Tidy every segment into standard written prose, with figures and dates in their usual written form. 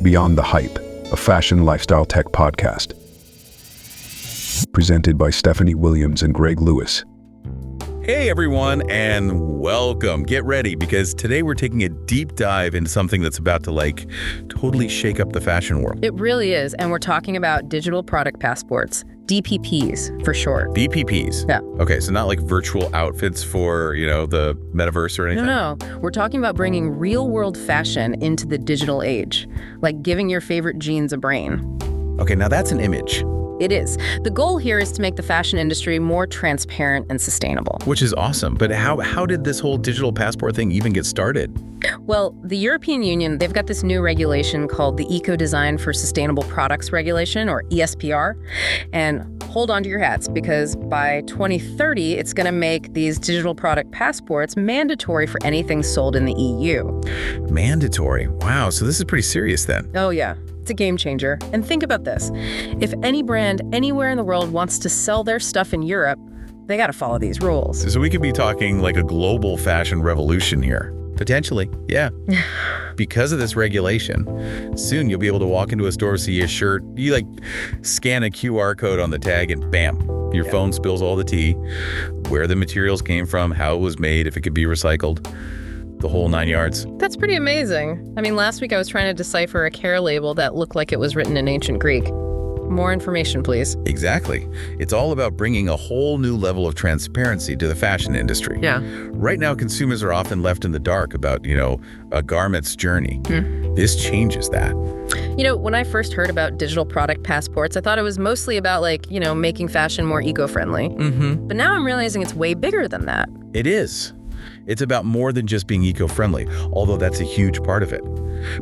Beyond the Hype, a fashion lifestyle tech podcast. Presented by Stephanie Williams and Greg Lewis. Hey everyone, and welcome. Get ready, because today we're taking a deep dive into something that's about to totally shake up the fashion world. It really is, and we're talking about digital product passports, DPPs for short. DPPs? Yeah. Okay, so not like virtual outfits for, the metaverse or anything? No. We're talking about bringing real-world fashion into the digital age, like giving your favorite jeans a brain. Okay, now that's an image. It is. The goal here is to make the fashion industry more transparent and sustainable. Which is awesome, but how did this whole digital passport thing even get started? Well, the European Union, they've got this new regulation called the Ecodesign for Sustainable Products Regulation, or ESPR. And hold on to your hats, because by 2030, it's going to make these digital product passports mandatory for anything sold in the EU. Mandatory? Wow, so this is pretty serious then. Oh, yeah. It's a game changer. And think about this. If any brand anywhere in the world wants to sell their stuff in Europe, they got to follow these rules. So we could be talking like a global fashion revolution here. Potentially, yeah. Because of this regulation, soon you'll be able to walk into a store, see a shirt, you scan a QR code on the tag, and bam, your phone spills all the tea, where the materials came from, how it was made, if it could be recycled. The whole 9 yards. That's pretty amazing. I mean, last week I was trying to decipher a care label that looked like it was written in ancient Greek. More information, please. Exactly. It's all about bringing a whole new level of transparency to the fashion industry. Yeah. Right now, consumers are often left in the dark about, a garment's journey. This changes that. When I first heard about digital product passports, I thought it was mostly about making fashion more eco-friendly. But now I'm realizing it's way bigger than that. It is. It's about more than just being eco-friendly, although that's a huge part of it.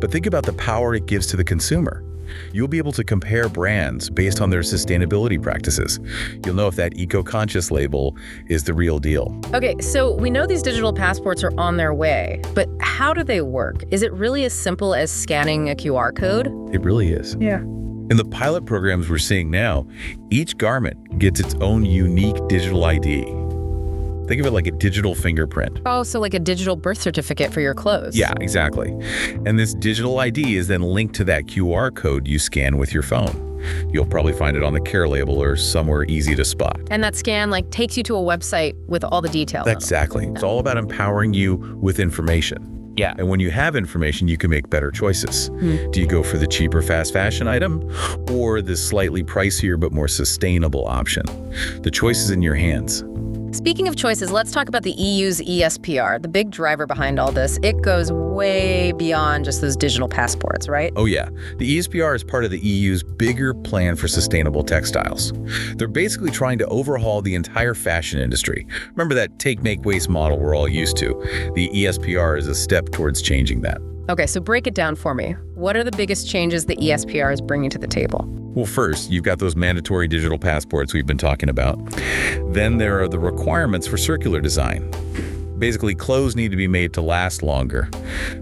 But think about the power it gives to the consumer. You'll be able to compare brands based on their sustainability practices. You'll know if that eco-conscious label is the real deal. Okay, so we know these digital passports are on their way, but how do they work? Is it really as simple as scanning a QR code? It really is. Yeah. In the pilot programs we're seeing now, each garment gets its own unique digital ID. Think of it like a digital fingerprint. Oh, so like a digital birth certificate for your clothes. Yeah, exactly. And this digital ID is then linked to that QR code you scan with your phone. You'll probably find it on the care label or somewhere easy to spot. And that scan takes you to a website with all the details. Exactly. It's all about empowering you with information. Yeah. And when you have information, you can make better choices. Do you go for the cheaper fast fashion item or the slightly pricier but more sustainable option? The choice is in your hands. Speaking of choices, let's talk about the EU's ESPR, the big driver behind all this. It goes way beyond just those digital passports, right? Oh yeah. The ESPR is part of the EU's bigger plan for sustainable textiles. They're basically trying to overhaul the entire fashion industry. Remember that take, make, waste model we're all used to? The ESPR is a step towards changing that. Okay, so break it down for me. What are the biggest changes the ESPR is bringing to the table? Well, first, you've got those mandatory digital passports we've been talking about. Then there are the requirements for circular design. Basically, clothes need to be made to last longer,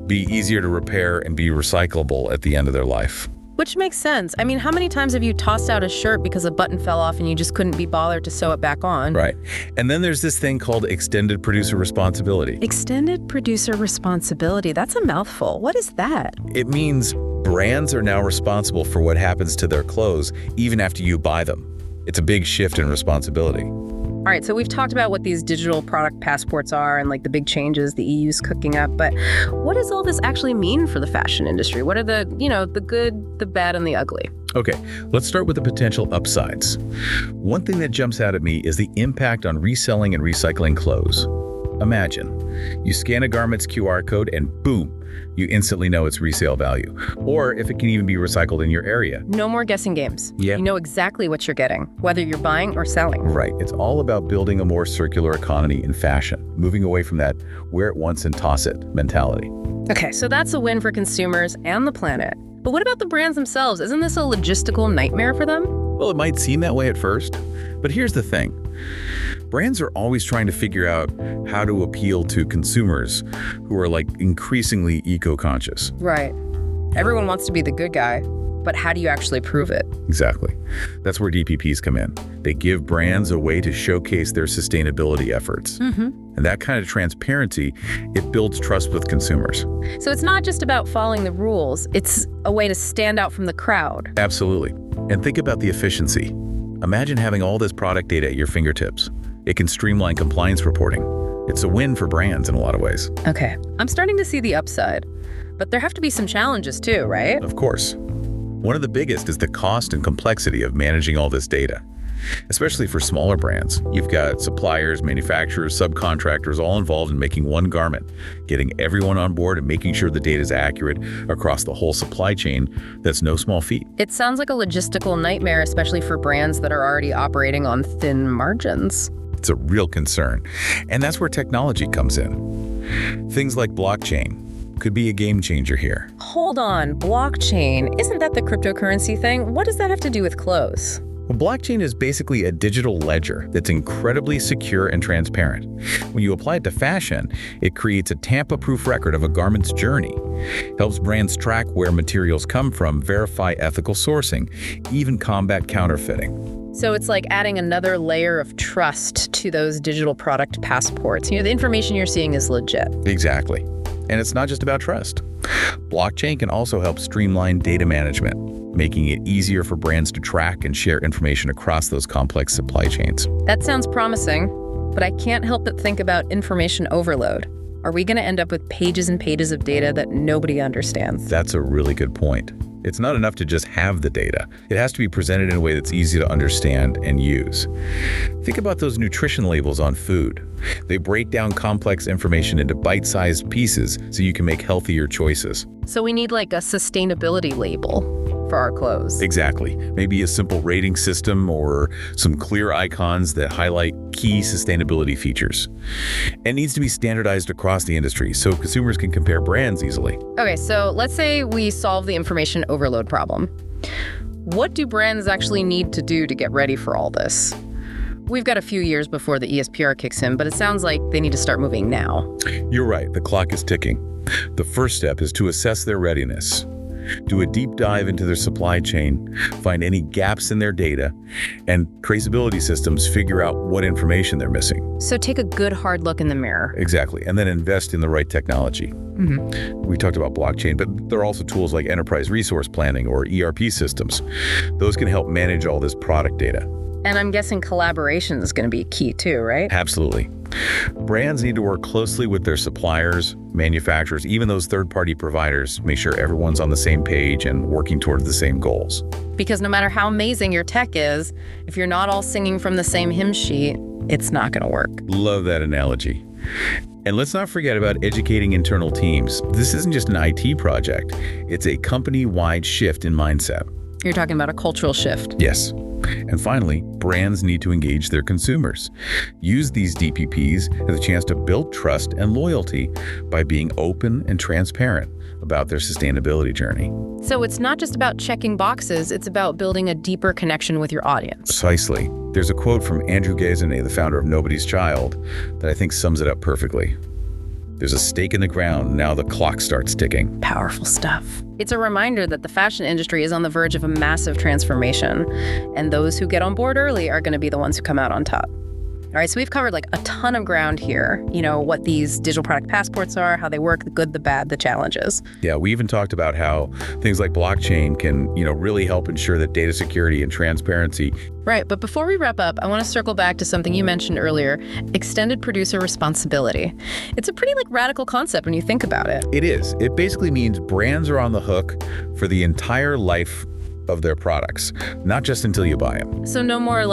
be easier to repair, and be recyclable at the end of their life. Which makes sense. I mean, how many times have you tossed out a shirt because a button fell off and you just couldn't be bothered to sew it back on? Right. And then there's this thing called extended producer responsibility. Extended producer responsibility. That's a mouthful. What is that? It means brands are now responsible for what happens to their clothes even after you buy them. It's a big shift in responsibility. All right, so we've talked about what these digital product passports are and the big changes the EU's cooking up, but what does all this actually mean for the fashion industry? What are the good, the bad, and the ugly? Okay, let's start with the potential upsides. One thing that jumps out at me is the impact on reselling and recycling clothes. Imagine, you scan a garment's QR code and boom, you instantly know its resale value, or if it can even be recycled in your area. No more guessing games. Yeah. You know exactly what you're getting, whether you're buying or selling. Right. It's all about building a more circular economy in fashion, moving away from that wear it once and toss it mentality. Okay, so that's a win for consumers and the planet. But what about the brands themselves? Isn't this a logistical nightmare for them? Well, it might seem that way at first, but here's the thing. Brands are always trying to figure out how to appeal to consumers who are increasingly eco-conscious. Right. Everyone wants to be the good guy, but how do you actually prove it? Exactly. That's where DPPs come in. They give brands a way to showcase their sustainability efforts. And And that kind of transparency, it builds trust with consumers. So it's not just about following the rules, it's a way to stand out from the crowd. Absolutely. And think about the efficiency. Imagine having all this product data at your fingertips. It can streamline compliance reporting. It's a win for brands in a lot of ways. Okay, I'm starting to see the upside. But there have to be some challenges too, right? Of course. One of the biggest is the cost and complexity of managing all this data. Especially for smaller brands. You've got suppliers, manufacturers, subcontractors all involved in making one garment, getting everyone on board and making sure the data is accurate across the whole supply chain. That's no small feat. It sounds like a logistical nightmare, especially for brands that are already operating on thin margins. It's a real concern. And that's where technology comes in. Things like blockchain could be a game changer here. Hold on, blockchain. Isn't that the cryptocurrency thing? What does that have to do with clothes? Well, blockchain is basically a digital ledger that's incredibly secure and transparent. When you apply it to fashion, it creates a tamper-proof record of a garment's journey, helps brands track where materials come from, verify ethical sourcing, even combat counterfeiting. So it's like adding another layer of trust to those digital product passports. The information you're seeing is legit. Exactly. And it's not just about trust. Blockchain can also help streamline data management, making it easier for brands to track and share information across those complex supply chains. That sounds promising, but I can't help but think about information overload. Are we going to end up with pages and pages of data that nobody understands? That's a really good point. It's not enough to just have the data. It has to be presented in a way that's easy to understand and use. Think about those nutrition labels on food. They break down complex information into bite-sized pieces so you can make healthier choices. So we need like a sustainability label for our clothes. Exactly. Maybe a simple rating system or some clear icons that highlight key sustainability features. It needs to be standardized across the industry so consumers can compare brands easily. Okay, so let's say we solve the information overload problem. What do brands actually need to do to get ready for all this? We've got a few years before the ESPR kicks in, but it sounds like they need to start moving now. You're right, the clock is ticking. The first step is to assess their readiness. Do a deep dive into their supply chain, find any gaps in their data, and traceability systems figure out what information they're missing. So take a good hard look in the mirror. Exactly, and then invest in the right technology. We talked about blockchain, but there are also tools like enterprise resource planning or ERP systems. Those can help manage all this product data. And I'm guessing collaboration is going to be key too, right? Absolutely. Brands need to work closely with their suppliers, manufacturers, even those third-party providers, make sure everyone's on the same page and working toward the same goals. Because no matter how amazing your tech is, if you're not all singing from the same hymn sheet, it's not going to work. Love that analogy. And let's not forget about educating internal teams. This isn't just an IT project. It's a company-wide shift in mindset. You're talking about a cultural shift. Yes. And finally, brands need to engage their consumers. Use these DPPs as a chance to build trust and loyalty by being open and transparent about their sustainability journey. So it's not just about checking boxes, it's about building a deeper connection with your audience. Precisely. There's a quote from Andrew Gazene, the founder of Nobody's Child, that I think sums it up perfectly. There's a stake in the ground, now the clock starts ticking. Powerful stuff. It's a reminder that the fashion industry is on the verge of a massive transformation, and those who get on board early are going to be the ones who come out on top. All right, so we've covered like a ton of ground here. What these digital product passports are, how they work, the good, the bad, the challenges. Yeah, we even talked about how things like blockchain can, really help ensure that data security and transparency. Right, but before we wrap up, I want to circle back to something you mentioned earlier, extended producer responsibility. It's a pretty radical concept when you think about it. It is. It basically means brands are on the hook for the entire life of their products, not just until you buy them. So no more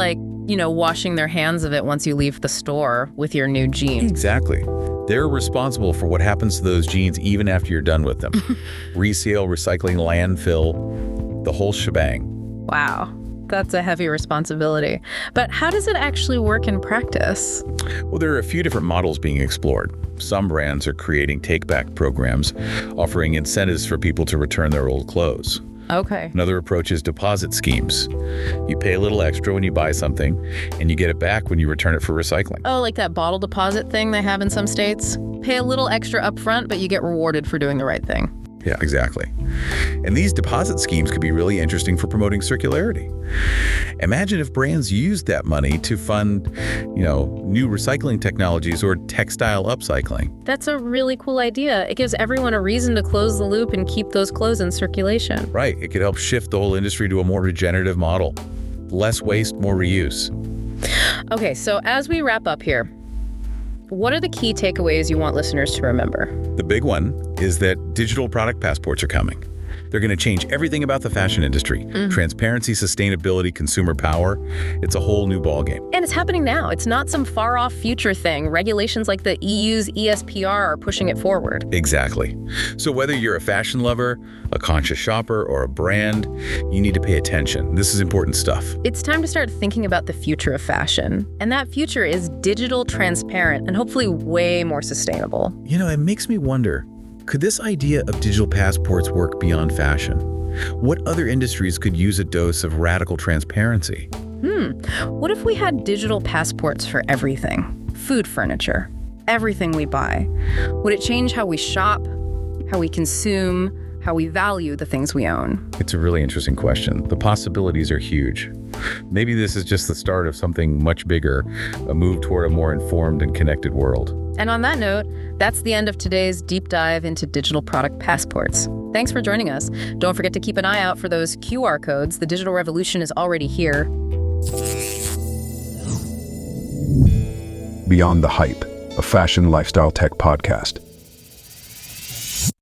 washing their hands of it once you leave the store with your new jeans. Exactly. They're responsible for what happens to those jeans even after you're done with them. Resale, recycling, landfill, the whole shebang. Wow. That's a heavy responsibility. But how does it actually work in practice? Well, there are a few different models being explored. Some brands are creating take-back programs, offering incentives for people to return their old clothes. Okay. Another approach is deposit schemes. You pay a little extra when you buy something, and you get it back when you return it for recycling. Oh, like that bottle deposit thing they have in some states? Pay a little extra up front, but you get rewarded for doing the right thing. Yeah, exactly. And these deposit schemes could be really interesting for promoting circularity. Imagine if brands used that money to fund, new recycling technologies or textile upcycling. That's a really cool idea. It gives everyone a reason to close the loop and keep those clothes in circulation. Right. It could help shift the whole industry to a more regenerative model. Less waste, more reuse. Okay, so as we wrap up here, what are the key takeaways you want listeners to remember? The big one is that digital product passports are coming. They're going to change everything about the fashion industry. Transparency, sustainability, consumer power. It's a whole new ballgame. And it's happening now. It's not some far-off future thing. Regulations like the EU's ESPR are pushing it forward. Exactly. So whether you're a fashion lover, a conscious shopper, or a brand, you need to pay attention. This is important stuff. It's time to start thinking about the future of fashion. And that future is digital, transparent, and hopefully way more sustainable. It makes me wonder, could this idea of digital passports work beyond fashion? What other industries could use a dose of radical transparency? What if we had digital passports for everything? Food, furniture, everything we buy. Would it change how we shop, how we consume, how we value the things we own? It's a really interesting question. The possibilities are huge. Maybe this is just the start of something much bigger, a move toward a more informed and connected world. And on that note, that's the end of today's deep dive into digital product passports. Thanks for joining us. Don't forget to keep an eye out for those QR codes. The digital revolution is already here. Beyond the Hype, a fashion lifestyle tech podcast.